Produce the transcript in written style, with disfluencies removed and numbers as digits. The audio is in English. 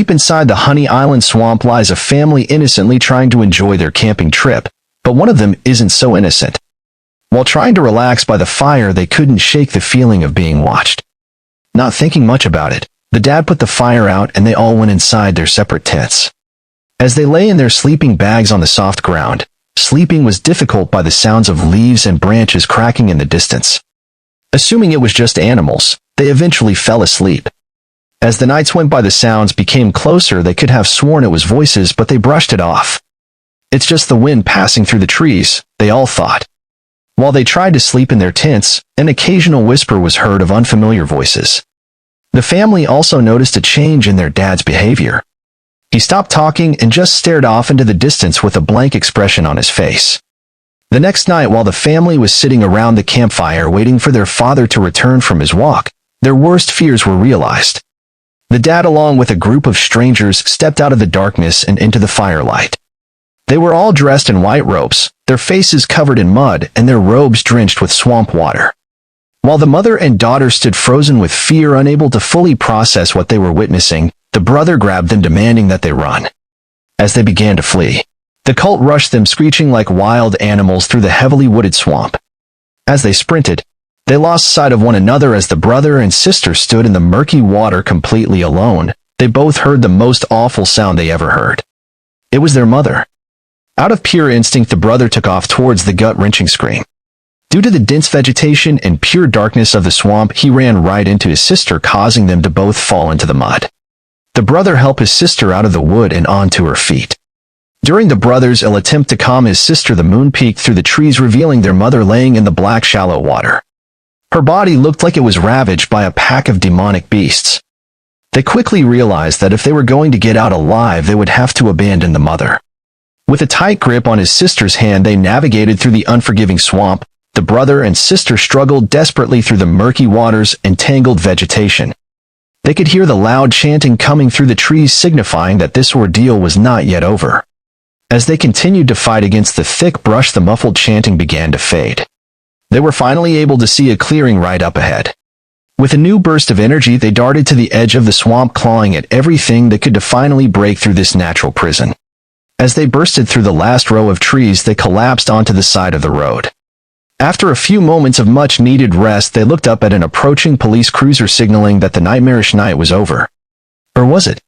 Deep inside the Honey Island swamp lies a family innocently trying to enjoy their camping trip, but one of them isn't so innocent. While trying to relax by the fire, they couldn't shake the feeling of being watched. Not thinking much about it, the dad put the fire out and they all went inside their separate tents. As they lay in their sleeping bags on the soft ground, sleeping was difficult by the sounds of leaves and branches cracking in the distance. Assuming it was just animals, they eventually fell asleep. As the nights went by, the sounds became closer. They could have sworn it was voices, but they brushed it off. It's just the wind passing through the trees, they all thought. While they tried to sleep in their tents, an occasional whisper was heard of unfamiliar voices. The family also noticed a change in their dad's behavior. He stopped talking and just stared off into the distance with a blank expression on his face. The next night, while the family was sitting around the campfire waiting for their father to return from his walk, their worst fears were realized. The dad, along with a group of strangers, stepped out of the darkness and into the firelight. They were all dressed in white robes, their faces covered in mud and their robes drenched with swamp water. While the mother and daughter stood frozen with fear, unable to fully process what they were witnessing, the brother grabbed them, demanding that they run. As they began to flee, the cult rushed them, screeching like wild animals through the heavily wooded swamp. As they sprinted, they lost sight of one another. As the brother and sister stood in the murky water completely alone, they both heard the most awful sound they ever heard. It was their mother. Out of pure instinct, the brother took off towards the gut-wrenching scream. Due to the dense vegetation and pure darkness of the swamp, he ran right into his sister, causing them to both fall into the mud. The brother helped his sister out of the wood and onto her feet. During the brother's ill attempt to calm his sister, the moon peeked through the trees, revealing their mother laying in the black, shallow water. Her body looked like it was ravaged by a pack of demonic beasts. They quickly realized that if they were going to get out alive, they would have to abandon the mother. With a tight grip on his sister's hand, they navigated through the unforgiving swamp. The brother and sister struggled desperately through the murky waters and tangled vegetation. They could hear the loud chanting coming through the trees, signifying that this ordeal was not yet over. As they continued to fight against the thick brush, the muffled chanting began to fade. They were finally able to see a clearing right up ahead. With a new burst of energy, they darted to the edge of the swamp, clawing at everything that could to finally break through this natural prison. As they bursted through the last row of trees, they collapsed onto the side of the road. After a few moments of much-needed rest, they looked up at an approaching police cruiser, signaling that the nightmarish night was over. Or was it?